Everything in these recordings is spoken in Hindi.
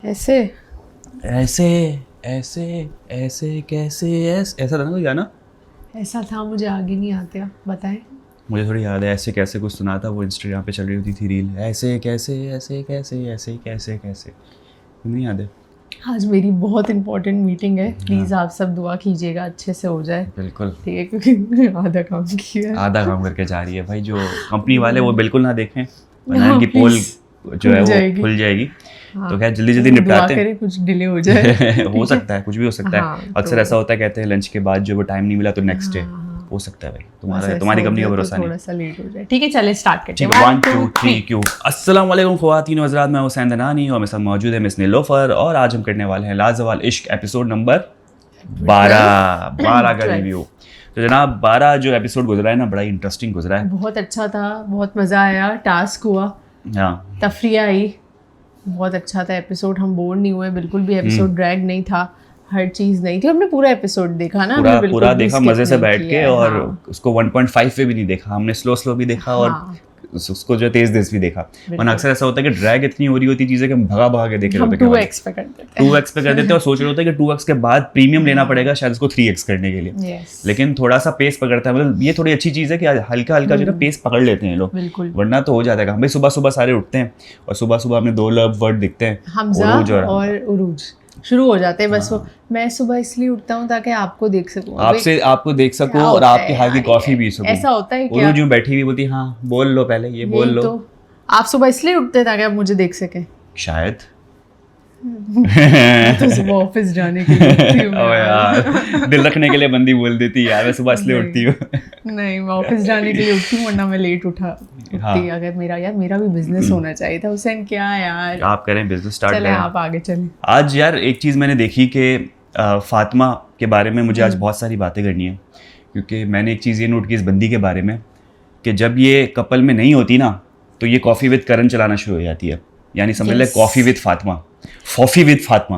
ऐसे ऐसे ऐसे ऐसे कैसे ऐसा था ना कोई गाना। ऐसा था, मुझे आगे नहीं आते, आप बताएं। मुझे थोड़ी याद है, ऐसे कैसे कुछ सुना था, वो इंस्टाग्राम पे चल रही होती थी रील, ऐसे कैसे ऐसे कैसे ऐसे कैसे कैसे, नहीं याद है। आज मेरी बहुत इंपॉर्टेंट मीटिंग है, प्लीज़ आप सब दुआ कीजिएगा अच्छे से हो जाए। बिल्कुल, ठीक है, क्योंकि आधा काम किया है। आधा काम करके जा रही है भाई। जो कंपनी वाले वो बिल्कुल ना देखें, वरना हाँ, इनकी पोल please, जो है खुल वो जाएगी। खुल जाएगी। हाँ, तो क्या जल्दी जल्दी वो निपटाते दुआ हैं। करें कुछ डिले हो जाए। हो सकता है, कुछ भी हो सकता है। हाँ, अक्सर तो ऐसा होता है, कहते हैं लंच के बाद जो वो टाइम नहीं मिला तो नेक्स्ट डे हाँ, हो सकता है भाई। बस ऐसा तुम्हारी हो कंपनी का जाए तो भरोसा नहीं। थोड़ा सा लेट हो जाए। ठीक है, चले स्टार्ट करते ठीक हैं। है, 1 2 3 क्यों। अस्सलाम वालेकुम ख़वातीन व हज़रात, मैं हुसैन दनानी और मेरे साथ मौजूद है मिस नीलोफर, और आज हम करने वाले हैं लाजवाल इश्क एपिसोड नंबर 12 का रिव्यू। तो जनाब 12 जो एपिसोड गुजरा है ना, बड़ा इंटरेस्टिंग गुजरा है। बहुत अच्छा था, बहुत मज़ा आया, टास्क हुआ, हाँ, तफरिया आई, बहुत अच्छा था एपिसोड। हम बोर नहीं हुए बिल्कुल भी, एपिसोड ड्रैग नहीं था, हर चीज़ नहीं थी। हमने पूरा एपिसोड देखा ना, हमने बिल्कुल पूरा भी देखा skip मज़े से नहीं बैठ किया के, है। और हाँ, उसको 1.5 पे भी नहीं देखा हमने, स्लो भी देखा, हाँ, और उसको जो तेज भी देखा। वरना अक्सर ऐसा होता है कि ड्रैग इतनी हो रही होती चीज़ें कि हम भगा के देख रहे हम होते हैं। 2x पे कर देते हैं। 2x पे कर देते हैं और सोच रहे होते हैं कि 2x के बाद प्रीमियम लेना पड़ेगा शायद उसको 3x करने के लिए। Yes, लेकिन थोड़ा सा पेस पकड़ता है, मतलब ये थोड़ी अच्छी चीज़ है कि हल्का हल्का जो है ना पेस पकड़ लेते हैं लोग, बिल्कुल। वरना तो हो जाता है। हम भाई सुबह सारे उठते हैं और सुबह हमें 2 लव वर्ड दिखते हैं, हमजा उरूज और और उरूज शुरू हो जाते हैं। बस वो मैं सुबह इसलिए उठता हूँ ताकि आपको देख सकूँ, आपको देख सको क्या और होता आपके है हाथ की यार, कॉफी पी सकूं। ऐसा होता है क्या? उरूज यूं बैठी हुई बोलती हाँ बोल लो, पहले ये बोल यही लो। तो, आप सुबह इसलिए उठते हैं ताकि आप मुझे देख सकें। शायद मैं तो सुबह ऑफिस जाने के लिए उठती हूँ ओ यार, दिल रखने के लिए बंदी बोल देती है यार, मैं सुबह इसलिए उठती हूँ। नहीं, मैं ऑफिस जाने के लिए उठती हूँ, वरना मैं लेट उठती। हाँ। अगर मेरा भी बिजनेस होना चाहिए था हुसैन। क्या यार, आप करें बिजनेस स्टार्ट चले करें। आप आगे चलें। आज यार एक चीज़ मैंने देखी कि फातिमा के बारे में मुझे आज बहुत सारी बातें करनी है, क्योंकि मैंने एक चीज़ ये नोट की इस बंदी के बारे में कि जब ये कपल में नहीं होती ना तो ये कॉफ़ी विद करण चलाना शुरू हो जाती है। यानी समझ ले कॉफ़ी विद फातिमा, फॉफी विद फातिमा,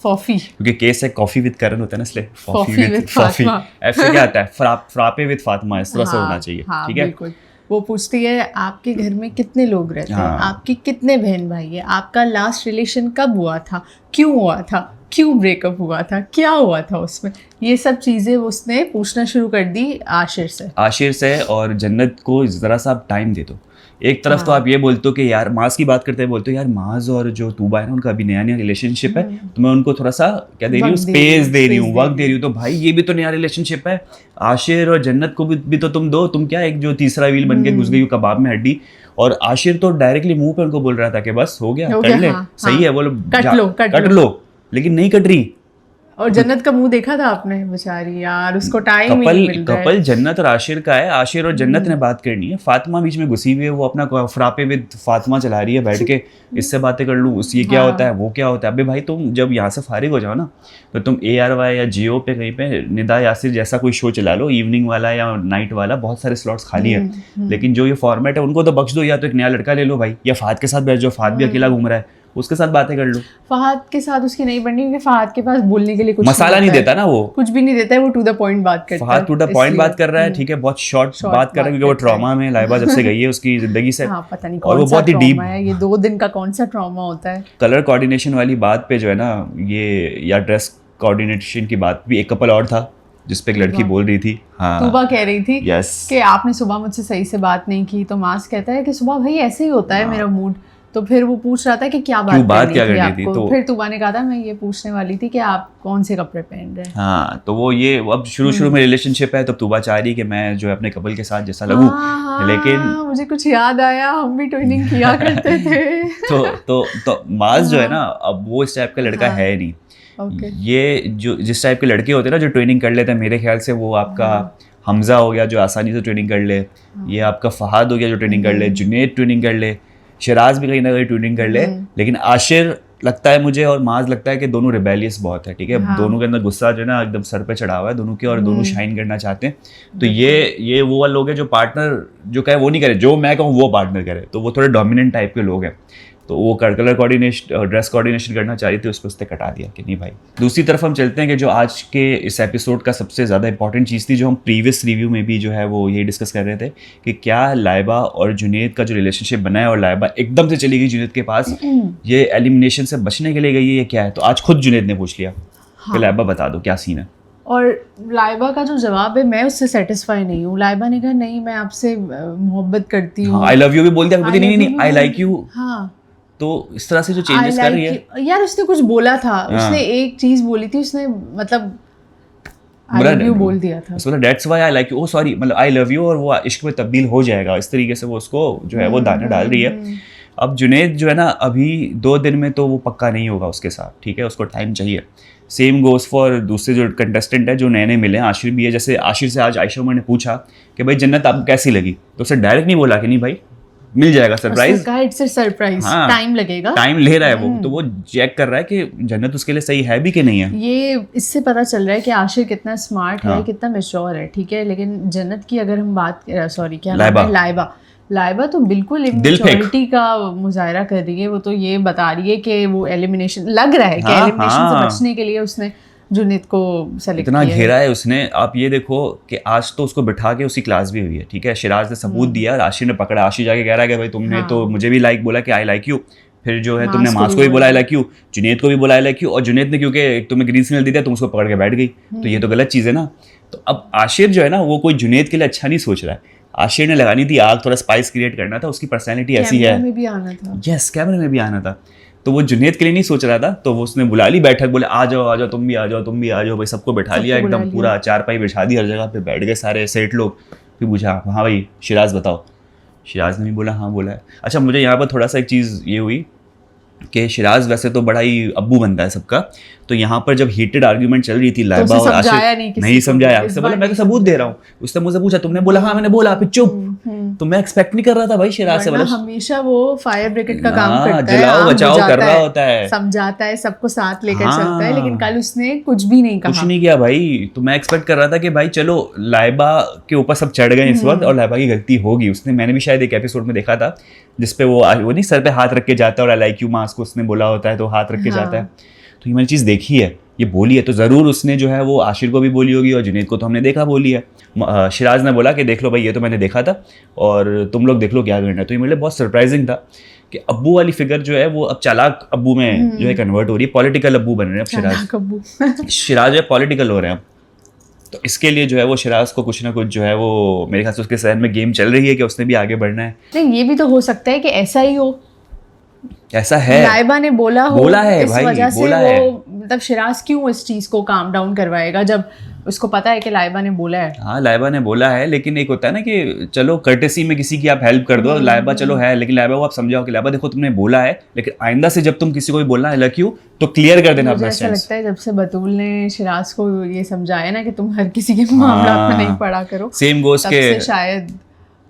फॉफी, क्योंकि केस है कॉफ़ी विद करण होता है ना, इसलिए फॉफी फॉफी विद फॉफी फातिमा। ऐसे क्या आता है, फ्रापे विद फातिमा, इस तरह से होना चाहिए। हाँ, ठीक है, बिल्कुल। वो पूछती है आपके घर में कितने लोग रहते हैं, हाँ। आपकी कितने बहन भाई है, आपका लास्ट रिलेशन कब हुआ था, क्यों हुआ था, क्यों ब्रेकअप हुआ था, क्या हुआ था उसमें, ये सब चीज़ें उसने पूछना शुरू कर दी आशिर से। और जन्नत को ज़रा सा आप टाइम दे दो। एक तरफ तो आप ये बोलते हो कि यार माज की बात करते हैं, बोलते हो यार माज और जो तूबा है ना उनका अभी नया रिलेशनशिप है, तो मैं उनको थोड़ा सा क्या दे रही हूँ, स्पेस दे रही हूँ, वक्त दे रही हूँ। तो भाई ये भी तो नया रिलेशनशिप है, आशिर और जन्नत को भी तो तुम दो। तुम क्या एक जो तीसरा व्हील बन के घुस गई हो कबाब में हड्डी। और आशिर तो डायरेक्टली मुंह पे उनको बोल रहा था कि बस हो गया, कर ले, सही है, बोलो कट लो, लेकिन नहीं कट रही। और जन्नत का मुंह देखा था आपने, बेचारी यार, उसको टाइम ही नहीं मिल रहा है। कपल जन्नत और आशिर का है, आशिर और जन्नत ने बात करनी है, फातिमा बीच में घुसी हुई है, वो अपना फ्रापे विद फातिमा चला रही है बैठ के, इससे बातें कर लूँ, ये क्या होता है, वो क्या होता है। अबे भाई तुम जब यहाँ से फारिग हो जाओ ना तो तुम ARY या जियो पे कहीं पे निदा यासिर जैसा कोई शो चला लो, इवनिंग वाला या नाइट वाला, बहुत सारे स्लॉट्स खाली हैं। लेकिन जो ये फॉर्मेट है उनको तो बख्श दो, या तो एक नया लड़का ले लो भाई, या फहद के साथ बैठ जाओ, फहद भी अकेला घूम रहा है, उसके साथ बातें कर लो। फहद के साथ उसकी नहीं बननी, क्योंकि फहद के पास बोलने के लिए कुछ मसाला नहीं देता ना, वो कुछ भी नहीं देता है, वो टू द पॉइंट बात करता है। फहद टू द पॉइंट बात कर रहा है, ठीक है, बहुत शॉर्ट बात कर रहा है, क्योंकि वो ट्रॉमा में लाइबा जब से गई है उसकी जिंदगी से। हाँ, पता नहीं और वो कौन सा बहुत ही डीप है, ये 2 दिन का कौन सा ट्रॉमा होता है। कलर कोऑर्डिनेशन वाली बात पे जो है ना, ये या ड्रेस कोऑर्डिनेशन की बात भी, एक कपल और था जिस पे एक लड़की बोल रही थी, हाँ तूबा कह रही थी यस कि आपने सुबह मुझसे सही से बात नहीं की, तो मास कहता है कि सुबह भाई ऐसे ही होता है मेरा मूड। तो फिर वो पूछ रहा था कि क्या बात करनी थी आपको, तो फिर तूबा ने कहा था मैं ये पूछने वाली थी कि आप कौन से कपड़े पहन रहे हैं। हाँ, तो वो ये अब शुरू में रिलेशनशिप है, तो तूबा चाह रही कि मैं जो है अपने कपल के साथ जैसा लगूं, लेकिन मुझे कुछ याद आया, हम भी ट्विनिंग किया करते थे। तो माज जो है ना, अब वो इस टाइप का लड़का है नहीं। ये जो जिस टाइप के लड़के होते हैं ना जो ट्रेनिंग कर लेते हैं, मेरे ख्याल से वो आपका हमजा हो गया जो आसानी से ट्रेनिंग कर ले, ये आपका फहद हो गया जो ट्रेनिंग कर ले, जुनैद ट्रेनिंग कर ले, शिराज भी कहीं ना कहीं ट्रेनिंग कर ले, लेकिन आशिर लगता है मुझे और माज लगता है कि दोनों रिबेलियस बहुत है। ठीक है, दोनों के अंदर गुस्सा जो है ना एकदम सर पे चढ़ा हुआ है दोनों के, और दोनों शाइन करना चाहते हैं। तो ये वो वाले लोग हैं जो पार्टनर जो कहे वो नहीं करे, जो मैं कहूँ वो पार्टनर करे, तो वो थोड़े डोमिनेंट टाइप के लोग हैं। तो वो कलर कोऑर्डिनेशन, ड्रेस कोऑर्डिनेशन करना चाह रही थी, उस पर उसने कटा दिया कि नहीं भाई। दूसरी तरफ हम चलते हैं कि जो आज के इस एपिसोड का सबसे ज़्यादा इंपॉर्टेंट चीज़ थी, जो हम प्रीवियस रिव्यू में भी जो है वो ये डिस्कस कर रहे थे कि क्या लाइबा और जुनैद का जो रिलेशनशिप बना है और लाइबा एकदम से चली गई जुनैद के पास, ये एलिमिनेशन से बचने के लिए गई है, ये क्या है? तो आज खुद जुनैद ने पूछ लिया कि लाइबा बता दो क्या सीन है। और लाइबा का जो जवाब है, मैं उससे सेटिस्फाई नहीं हूँ। लाइबा ने कहा नहीं, मैं आपसे मोहब्बत करती हूँ। आई लव यू भी बोल दिया, नहीं आई लाइक यू। हाँ, तो इस तरह से जो चेंजेस कर रही है यार, उसने कुछ बोला था, उसने एक चीज बोली थी, उसने मतलब आई लव यू बोल दिया था। उसने that's why I like you, oh sorry, मतलब आई लव यू, और वो इश्क में तब्दील हो जाएगा, इस तरीके से वो उसको जो है वो दाना डाल रही है। अब जुनैद जो है ना, अभी 2 दिन में तो वो पक्का नहीं होगा उसके साथ, ठीक है, उसको टाइम चाहिए। सेम गोज फॉर दूसरे जो कंटेस्टेंट है जो नए नए मिले हैं, आशिर भी है। जैसे आशिर से आज आयशा उमर ने पूछा कि भाई जन्नत आपको कैसी लगी, तो उसे डायरेक्ट नहीं बोला कि नहीं भाई मिल जाएगा surprise, it's a surprise, time लगेगा, टाइम ले रहा है वो, तो वो चेक कर रहा है कि जन्नत उसके लिए सही है भी कि नहीं है। ये इससे पता चल रहा है कि आशिर कितना स्मार्ट है, कितना मैच्योर है, ठीक है। लेकिन जन्नत की अगर हम बात, सॉरी क्या नाम है, लाइबा तो बिल्कुल इमेच्योरिटी का मुजाहरा कर रही है। वो तो ये बता रही है कि वो एलिमिनेशन, लग रहा है कि एलिमिनेशन से बचने के लिए उसने जुनैद को सेलेक्ट इतना घेरा है उसने। आप ये देखो कि आज तो उसको बिठा के उसकी क्लास भी हुई है, ठीक है, शिराज ने सबूत दिया और आशिर ने पकड़ा। आशिर जाके कह रहा है कि भाई तुमने तो मुझे भी लाइक बोला कि आई लाइक यू, फिर जो है तुमने मास को भी बोला आई लाइक यू, जुनैद को भी बोला आई लाइक यू, और जुनैद ने क्योंकि तुम्हें ग्रीन सिग्नल दिया तुम उसको पकड़ के बैठ गई, तो ये तो गलत चीज़ है ना। तो अब आशिर जो है ना, वो कोई जुनैद के लिए अच्छा नहीं सोच रहा है। आशिर ने लगानी थी आग, थोड़ा स्पाइस क्रिएट करना था, उसकी पर्सनैलिटी ऐसी है, कैमरे में भी आना था, यस कैमरे में भी आना था, तो वो जुनैद के लिए नहीं सोच रहा था। तो वो उसने बुला ली बैठक, बोले आ जाओ तुम भी आ जाओ, तुम भी आ जाओ भाई, सबको बैठा लिया, एकदम पूरा चारपाई बिछा दी, हर जगह पे बैठ गए सारे सेठ लोग। फिर पूछा हाँ भाई शिराज बताओ, शिराज ने भी बोला हाँ बोला है। अच्छा, मुझे यहाँ पर थोड़ा सा एक चीज़ ये हुई कि शिराज वैसे तो बड़ा ही अब्बू बनता है सबका, तो यहाँ पर जब हीटेड आर्ग्यूमेंट चल रही थी लाइबा और आशिर, नहीं समझाया, उससे बोला मैं तो सबूत दे रहा हूँ, उसने मुझसे पूछा तुमने बोला हाँ मैंने बोला, फिर चुप। तो मैं एक्सपेक्ट नहीं कर रहा था भाई शिराज से, बोला हमेशा वो फायर ब्रिगेड का काम करता है, जलाओ बचाओ कर रहा होता है, समझाता है, सबको साथ लेकर चलता है, लेकिन कल उसने कुछ भी नहीं कहा, कुछ नहीं किया भाई। तो मैं एक्सपेक्ट कर रहा था कि भाई चलो लाइबा के ऊपर सब चढ़ गए इस वक्त और लाइबा की गलती होगी। उसने, मैंने भी शायद एक एपिसोड में देखा था जिसपे वो नहीं सर पे हाथ रख के जाता है और आई लाइक यू मास को उसने बोला होता है तो हाथ रख के जाता है। तो ये मैंने चीज़ देखी है, ये बोली है, तो ज़रूर उसने जो है वो आशिर को भी बोली होगी और जुनैद को तो हमने देखा बोली है। शिराज ने बोला कि देख लो भाई ये तो मैंने देखा था और तुम लोग देख लो क्या करना है। तो ये मेरे लिए बहुत सरप्राइजिंग था कि अब्बू वाली फिगर जो है वो अब चालाक अब्बू में जो है कन्वर्ट हो रही है, पॉलिटिकल अब्बू बन रहे हैं अब शिराज है पॉलिटिकल हो रहे हैं अब। तो इसके लिए जो है वो शिराज को कुछ ना कुछ जो है वो मेरे ख्याल से उसके सहन में गेम चल रही है कि उसने भी आगे बढ़ना है। नहीं, ये भी तो हो सकता है कि ऐसा ही हो, ऐसा है, लाइबा ने बोला है इस भाई, वजह बोला से है। वो मतलब शिराज क्यों इस चीज को काम डाउन करवाएगा जब उसको पता है कि लाइबा ने बोला है। हाँ लाइबा ने बोला है, लेकिन एक होता है ना कि चलो कर्टेसी में किसी की आप हेल्प कर दो, लाइबा चलो है, लेकिन लाइबा को आप समझाओ कि लाइबा देखो तुमने बोला है, लेकिन आइंदा से जब तुम किसी को भी बोलना है लकी तो क्लियर कर देना अपना स्टैंड। ऐसा लगता है जब से बतूल ने शिराज को ये समझाया ना कि तुम हर किसी के मामला में नहीं पड़ा करो, सेम गोस के शायद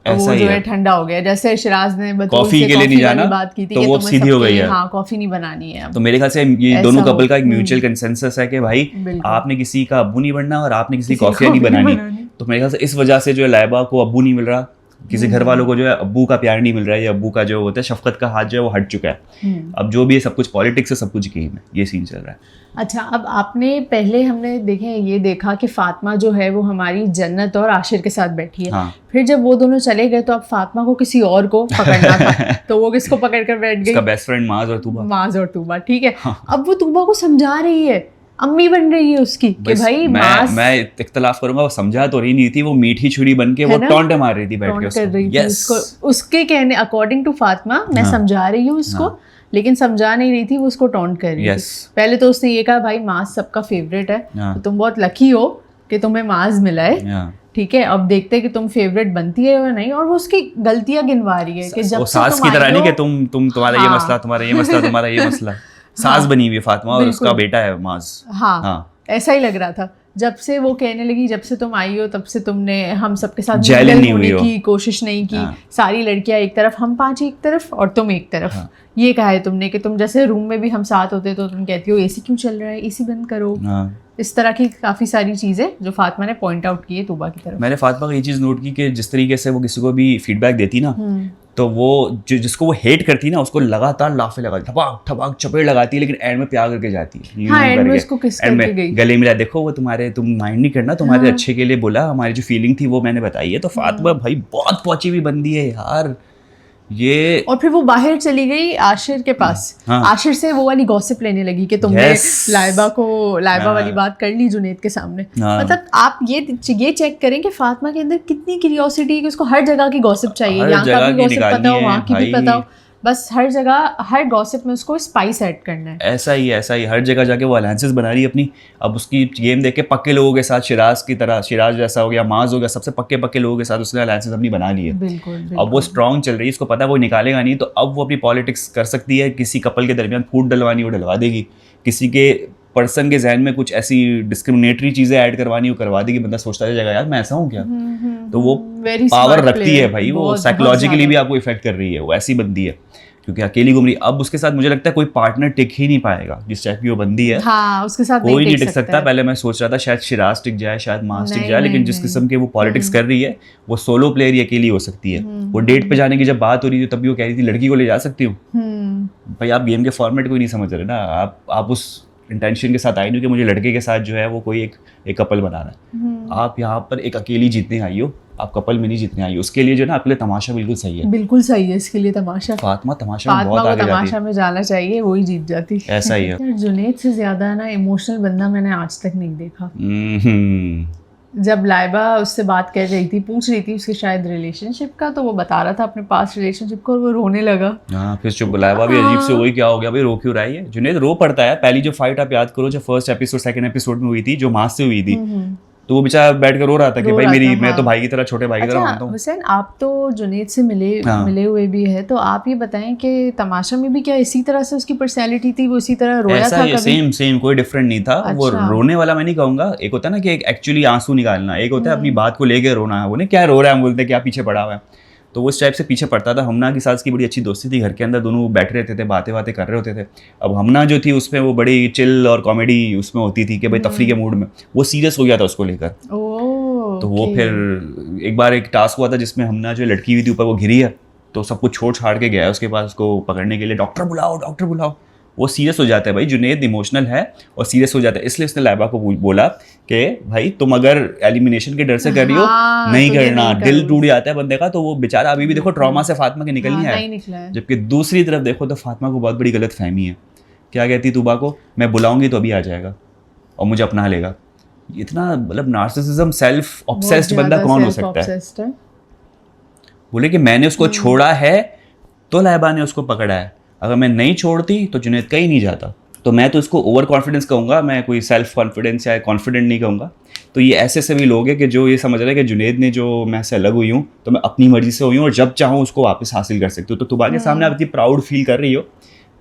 वो जो है ठंडा हो गया। जैसे शिराज ने कॉफी के लिए नहीं जाना बात की थी तो वो सीधी हो गई है, हाँ कॉफी नहीं बनानी है। तो मेरे ख्याल से ये दोनों कपल का एक म्यूचुअल कंसेंसस है कि भाई आपने किसी का अब्बू नहीं बनना और आपने किसी कॉफी नहीं बनानी। तो मेरे ख्याल से इस वजह से जो है लाइबा को अब्बू नहीं मिल रहा, किसी घर वालों को जो है अब्बू का प्यार नहीं मिल रहा है, या अब्बू का जो होता है शफकत का हाथ जो है वो हट चुका है। अब जो भी है सब कुछ पॉलिटिक्स है, सब कुछ गेम है, ये सीन चल रहा है। अच्छा, अब आपने पहले हमने ये देखा कि फातिमा जो है वो हमारी जन्नत और आशिर के साथ बैठी है। हाँ। फिर जब वो दोनों चले गए तो अब फातिमा को किसी और को पकड़ना था तो वो किसको पकड़ कर बैठ गई? उसका बेस्ट फ्रेंड माज और तूबा, ठीक है। अब वो तूबा को समझा रही है, अम्मी बन रही है उसकी कि भाई मैं इख्तलाफ करूंगा, वो समझा तो रही नहीं थी, वो मीठी छुरी बन के वो टॉन्ट मार रही थी बैठ के उसको। उसके कहने अकॉर्डिंग टू फातिमा मैं समझा रही हूँ उसको, लेकिन समझा नहीं रही थी, वो उसको टॉन्ट कर रही थी। पहले तो उसने ये कहा भाई मास सबका फेवरेट है, तो तुम बहुत लकी हो कि तुम्हें मास मिला है, ठीक है। अब देखते हैं कि तुम फेवरेट बनती है या नहीं, और वो उसकी गलतियां गिनवा रही है कि जब सास की तरह नहीं कि तुम तुम्हारा ये मसला, तुम्हारा ये मसला, तुम्हारा ये मसला। सास बनी हुई है फातिमा और उसका बेटा है माज। हाँ, ऐसा ही लग रहा था। जब से वो कहने लगी जब से तुम आई हो तब से तुमने हम सबके साथ जेलन होने की कोशिश नहीं की, सारी लड़कियां एक तरफ, हम 5 एक तरफ और तुम एक तरफ। ये कहा है तुमने कि तुम जैसे रूम में भी हम साथ होते तो तुम कहती हो एसी क्यों चल रहा है, एसी बंद करो। इस तरह की काफ़ी सारी चीज़ें जो फातिमा ने पॉइंट आउट की है तूबा की तरफ। मैंने फातिमा को ये चीज़ नोट की कि जिस तरीके से वो किसी को भी फीडबैक देती ना, तो वो जिसको वो हेट करती है ना उसको लगातार लाफे लगाती, ठपाक ठपाक चपेट लगाती है, लेकिन एंड में प्यार करके जाती है। हाँ, एंड में उसको किस करके गई, गले मिला, देखो वो तुम माइंड नहीं करना, तुम्हारे अच्छे के लिए बोला, हमारी जो फीलिंग थी वो मैंने बताई है। तो फातिमा भाई बहुत पहुंची हुई बंदी है यार ये। और फिर वो बाहर चली गई आशिर के पास। हाँ। आशिर से वो वाली गॉसिप लेने लगी कि तुमने लाइबा वाली बात कर ली जुनैद के सामने। मतलब आप ये चेक करें कि फातिमा के अंदर कितनी क्यूरियोसिटी है कि उसको हर जगह की गॉसिप चाहिए, यहाँ का भी गॉसिप पता हो, वहाँ की भी पता हो, बस हर जगह हर गॉसिप में उसको स्पाइस ऐड करना है। ऐसा ही हर जगह जाके वो अलायंसेस बना रही है अपनी। अब उसकी गेम देख के पक्के लोगों के साथ, शिराज की तरह, शिराज जैसा हो गया, माज हो गया, सबसे पक्के लोगों के साथ उसने अलायंसेस अपनी बना ली है। बिल्कुल। अब वो स्ट्रॉन्ग चल रही है, इसको पता है वो निकालेगा नहीं, तो अब वो अपनी पॉलिटिक्स कर सकती है। किसी कपल के दरमियान फूट डलवानी वो डलवा देगी, किसी के पर्सन के जहन में कुछ ऐसी डिस्क्रिमिनेटरी चीजें ऐड करवानी वो करवा देगी। बंदा सोचता रहेगा यार मैं ऐसा हूँ क्या। तो वो पावर रखती है भाई, वो साइकोलॉजिकली भी आपको इफेक्ट कर रही है, वो ऐसी बंदी है क्योंकि अकेली घूम रही। अब उसके साथ मुझे लगता है कोई पार्टनर टिक ही नहीं पाएगा, जिस टाइप की वो बंदी है। हाँ, उसके साथ कोई नहीं टिक सकता। पहले मैं सोच रहा था शायद शिराज टिक जाए, शायद मास टिक जाए, लेकिन जिस किस्म के वो पॉलिटिक्स कर रही है, वो सोलो प्लेयर ही अकेली हो सकती है। वो डेट पे जाने की जब बात हो रही थी तब भी वो कह रही थी लड़की को ले जा सकती हूँ। भाई आप गेम के फॉर्मेट को ही नहीं समझ रहे ना, आप उस इंटेंशन के साथ आई नहीं कि मुझे लड़के के साथ जो है वो कोई एक कपल बनाना है। आप यहाँ पर एक अकेली जीतने आई हो, आप कपल में नहीं जीतने आई हो। उसके लिए जो ना आपके लिए तमाशा बिल्कुल सही है, बिल्कुल सही है इसके लिए तमाशा। फातिमा तमाशा में बहुत आगे जाती है, तमाशा में जाना चाहिए, वही जीत जाती है। ऐसा ही है। जुनैद से ज्यादा ना इमोशनल बंदा मैंने आज तक नहीं देखा। जब लाइबा उससे बात कर रही थी, पूछ रही थी उसके शायद रिलेशनशिप का, तो वो बता रहा था अपने पास रिलेशनशिप को और वो रोने लगा। हाँ, फिर चुप। लाइबा भी अजीब से, वही क्या हो गया भाई, रो क्यों रहा है। जुनैद रो पड़ता है। पहली जो फाइट आप याद करो, जो फर्स्ट एपिसोड सेकंड एपिसोड में हुई थी, जो मास से हुई थी, तो वो बेचारा बैठ कर रो रहा था कि भाई मेरी, मैं तो भाई की तरह, छोटे भाई की तरह मानता हूँ। हुसैन, आप तो जुनैद से मिले हुए भी है, तो आप ये बताएं कि तमाशा में भी क्या इसी तरह से उसकी पर्सनैलिटी थी, वो इसी तरह रोया था कभी? सेम कोई डिफरेंट नहीं था। वो रोने वाला मैं नहीं कहूंगा। एक होता है ना कि एक एक्चुअली आंसू निकालना, एक होता है अपनी बात को लेकर रोना है। वो नहीं क्या रो रहा है, हम बोलते क्या पीछे पड़ा हुआ है, तो वो उस टाइप से पीछे पड़ता था। हमना की सास की बड़ी अच्छी दोस्ती थी, घर के अंदर दोनों बैठे रहते थे, बातें कर रहे होते थे। अब हमना जो थी उसमें वो बड़ी चिल और कॉमेडी उसमें होती थी कि भाई तफरी के मूड में, वो सीरियस हो गया था उसको लेकर। तो वो फिर एक बार एक टास्क हुआ था जिसमें हमना जो लड़की हुई थी ऊपर वो घिरी है, तो सब कुछ छोड़ छाड़ के गया है उसके पास उसको पकड़ने के लिए, डॉक्टर बुलाओ। वो सीरियस हो जाता है भाई, जुनैद इमोशनल है और सीरियस हो जाता है। इसलिए उसने लाइबा को बोला कि भाई तुम अगर एलिमिनेशन के डर से कर रही हो, नहीं करना, दिल टूट जाता है बंदे का। तो वो बेचारा अभी भी देखो ट्रॉमा से फातिमा के निकल नहीं आया। जबकि दूसरी तरफ देखो तो फातिमा को बहुत बड़ी गलत फहमी है। क्या कहती तुबा को, मैं बुलाऊंगी तो अभी आ जाएगा और मुझे अपना लेगा। इतना मतलब नार्सिसिज्म, सेल्फ ऑब्सेस्ड बंदा कौन हो सकता है। बोले कि मैंने उसको छोड़ा है तो लाइबा ने उसको पकड़ा है, अगर मैं नहीं छोड़ती तो जुनैद कहीं नहीं जाता। तो मैं तो इसको ओवर कॉन्फिडेंस कहूँगा, मैं कोई सेल्फ कॉन्फिडेंस या कॉन्फिडेंट नहीं कहूँगा। तो ये ऐसे भी लोग हैं कि जो ये समझ रहे हैं कि जुनैद ने जो मैं से अलग हुई हूँ तो मैं अपनी मर्जी से हुई हूँ और जब चाहूँ उसको वापस हासिल कर सकती हूँ। तो तुबा के सामने आप इतनी प्राउड फील कर रही हो,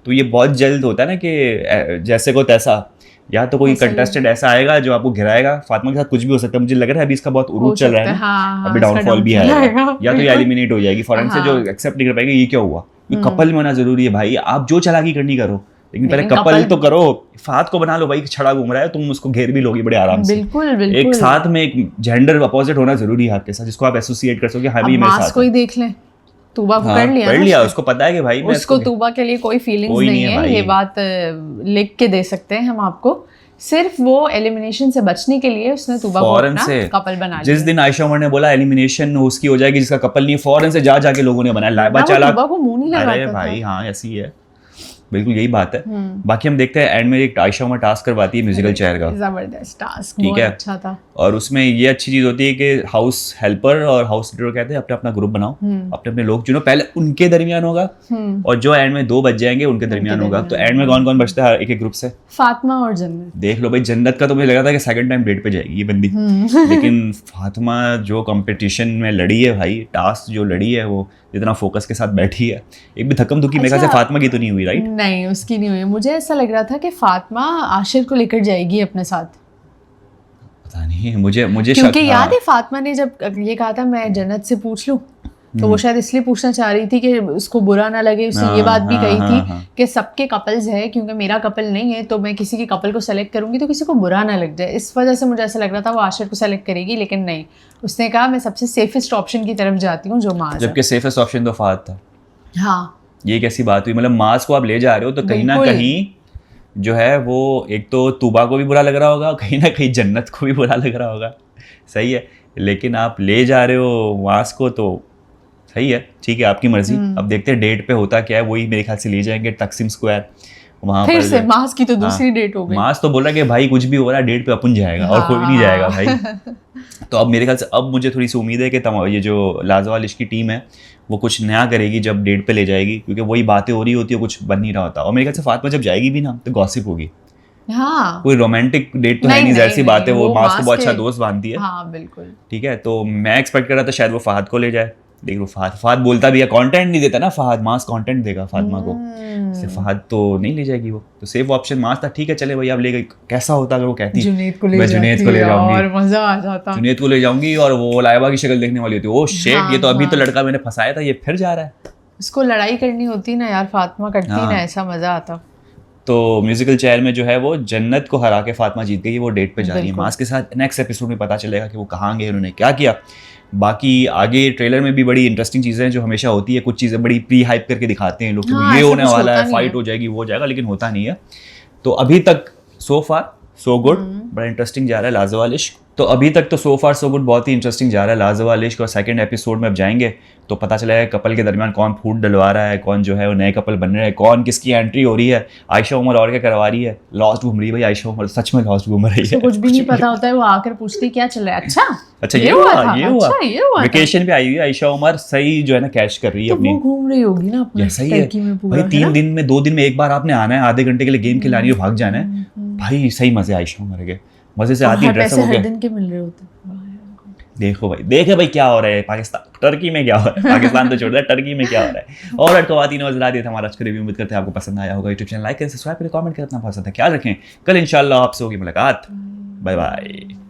तो ये बहुत जल्द होता है ना कि जैसे को तैसा, या तो कोई कंटेस्टेंट ऐसा आएगा जो आपको गिराएगा। फातिमा के साथ कुछ भी हो सकता है, मुझे लग रहा है अभी इसका बहुत उरूज चल रहा है ना, अभी डाउनफॉल भी आएगा, या तो ये एलिमिनेट हो जाएगी फौरन से, जो एक्सेप्ट नहीं कर पाएगी ये क्या हुआ। ये कपल में होना जरूरी है भाई, आप जो चालाकी करनी करो, लेकिन पहले कपल तो करो। फात को बना लो भाई, छड़ा घूम रहा है, तुम उसको घेर भी लोगी बड़े आराम से। बिल्कुल। एक साथ में एक जेंडर अपोजिट होना जरूरी है आपके साथ, जिसको आप एसोसिएट कर सको। हाँ, भी मेरे साथ कोई देख ले, तूबा को कर लिया, उसको पता है कि भाई उसको तूबा के लिए कोई फीलिंग्स नहीं है। ये बात लिख के दे सकते हैं हम आपको। सिर्फ वो एलिमिनेशन से बचने के लिए उसने तूबा को अपना कपल बना लिया। जिस दिन आयशा उमर ने बोला एलिमिनेशन उसकी हो जाएगी जिसका कपल नहीं, फौरन से जाके लोगों ने बनाया। लाइबा चालाक, तूबा को मुंह नहीं लगाता। अरे भाई हाँ, ऐसी है, बिल्कुल यही बात है। बाकी हम देखते हैं एंड में एक आयशा उमर टास्क करवाती है म्यूजिकल चेयर का, जबरदस्त टास्क, ठीक है, अच्छा था। और उसमें ये अच्छी चीज होती है कि हाउस हेल्पर और हाउस लीडर कहते हैं अपना अपना ग्रुप बनाओ, अपने लोग चुनो, पहले उनके दरमियान होगा और जो एंड में 2 बच जाएंगे उनके दरमियान होगा। तो एंड में कौन कौन बचता है एक ग्रुप से? फातिमा और जन्नत। देख लो भाई, जन्नत का तो मुझे लगा था कि सेकंड टाइम डेट पे जाएगी ये बंदी, लेकिन फातिमा जो कंपटीशन में लड़ी है भाई, टास्क जो लड़ी है, वो जितना फोकस के साथ बैठी है, एक भी धक्कम धुक्की मेरे ख्याल से फातिमा की तो नहीं हुई, राइट? नहीं, उसकी नहीं हुई। मुझे ऐसा लग रहा था कि फातिमा आशिर को लेकर जाएगी अपने साथ, पता नहीं, मुझे क्योंकि याद है फातिमा ने जब ये कहा था मैं जन्नत से पूछ लूं, तो वो शायद इसलिए पूछना चाह रही थी कि उसको बुरा ना लगे। उसने ये बात भी कही थी कि सबके कपल्स है, क्योंकि मेरा कपल नहीं है तो मैं किसी के कपल को सेलेक्ट करूंगी तो किसी को बुरा ना लग जाए। इस वजह से मुझे ऐसा लग रहा था वो आशिर को सेलेक्ट करेगी, लेकिन नहीं, उसने कहा मैं सबसे सेफेस्ट ऑप्शन की तरफ जाती हूँ जो माज है। जबकि सेफेस्ट ऑप्शन तो फहद था। हाँ, ये कैसी बात हुई? मतलब माज को आप ले जा रहे हो तो कहीं ना कहीं जो है वो एक तो तूबा को भी बुरा लग रहा होगा, कहीं ना कहीं जन्नत को भी बुरा लग रहा होगा, सही है, लेकिन आप ले जा रहे हो मास को तो सही है, ठीक है, आपकी मर्जी। अब देखते हैं डेट पे होता क्या है। वही मेरे ख्याल से ले जाएंगे तकसीम स्क्वायर, वहाँ फिर पर से मास की तो दूसरी डेट हो गई। मास तो बोल रहा है कि भाई कुछ भी हो रहा है डेट पे अपन जाएगा और कोई नहीं जाएगा भाई। तो अब मेरे ख्याल से अब मुझे थोड़ी सी उम्मीद है कि ये जो लाजवाल इश्क की टीम है वो कुछ नया करेगी जब डेट पे ले जाएगी, क्योंकि वही बातें हो रही होती है, कुछ बन नहीं रहा होता। और मेरे ख्याल से फातिमा जब जाएगी भी ना तो गॉसिप होगी। हाँ, कोई रोमांटिक डेट तो है नहीं, ज़ाहिर सी बात है, वो मास को बहुत अच्छा दोस्त मानती है। हाँ बिल्कुल, ठीक है, तो मैं एक्सपेक्ट कर रहा था शायद वो फहद को ले जाए, लेकिन वो फहद बोलता भी है, कंटेंट नहीं देता ना फहद, मास कंटेंट देगा फातिमा को, सिर्फ फहद तो नहीं ले जाएगी वो। तो सेफ ऑप्शन मास था, ठीक है चले भाई, अब ले गई। कैसा होता अगर वो कहती जुनैद को ले जाऊंगी और मजा आ जाता, जुनैद को ले जाऊंगी और वो लाइबा की शक्ल देखने वाली होती है, ओ शिट ये तो अभी तो लड़का मैंने फंसाया था ये फिर जा रहा है। उसको लड़ाई करनी होती ना यार, फातिमा करती ना, ऐसा मजा आता। तो म्यूजिकल चेयर में जो है वो जन्नत को हरा के फातिमा जीत गई, वो डेट पे जा रही है मास के साथ। नेक्स्ट एपिसोड में पता चलेगा कि वो कहाँ गए, उन्होंने क्या किया। बाकी आगे ट्रेलर में भी बड़ी इंटरेस्टिंग चीज़ें हैं जो हमेशा होती है, कुछ चीज़ें बड़ी प्री हाइप करके दिखाते हैं लोग कि ये होने वाला है, फाइट हो जाएगी, वो हो जाएगा, लेकिन होता नहीं है। तो अभी तक सो फार सो गुड, बड़ा इंटरेस्टिंग जा रहा है लाजवाल इश्क। तो अभी तक तो सो फार सो गुड बहुत ही इंटरेस्टिंग जा रहा है लाजवाल इश्क। और सेकंड एपिसोड में अब जाएंगे तो पता चलेगा कपल के दरमियान कौन फूट डलवा रहा है, कौन जो है वो नए कपल बन रहे हैं, कौन किसकी एंट्री हो रही है। आयशा उमर और क्या करवा रही है, लॉस्ट घूम रही है भाई, आयशा उमर सच में लॉस्ट घूम रही है, कुछ भी नहीं पता होता है, वो आकर पूछती क्या चल रहा है, अच्छा ये हुआ वेकेशन पे आई हुई है आयशा उमर, सही जो है ना कैश कर रही है अपनी, घूम रही होगी ना अपने टर्की में पूरा भाई 3 दिन में 2 दिन में एक बार आपने आना है, आधे घंटे के लिए गेम खिलानी है, भाग जाना है भाई, सही मजे आयशा उमर के, मजे से आती है, ड्रेस हो गया, दिन के मिल रहे होते। देखो भाई, देखे भाई क्या हो रहा है पाकिस्तान टर्की में, क्या हो रहा है पाकिस्तान तो छोड़ दिया, टर्की में क्या हो रहा है। और ख़वातीन और हज़रात, हमारा आज का रिव्यू उम्मीद करते हैं आपको पसंद आया होगा। यूट्यूब चैनल लाइक करें, सब्सक्राइब करें, कमेंट करें, अपना पसंद है ख्याल रखें। कल इंशाल्लाह आपसे होगी मुलाकात, बाय बाय।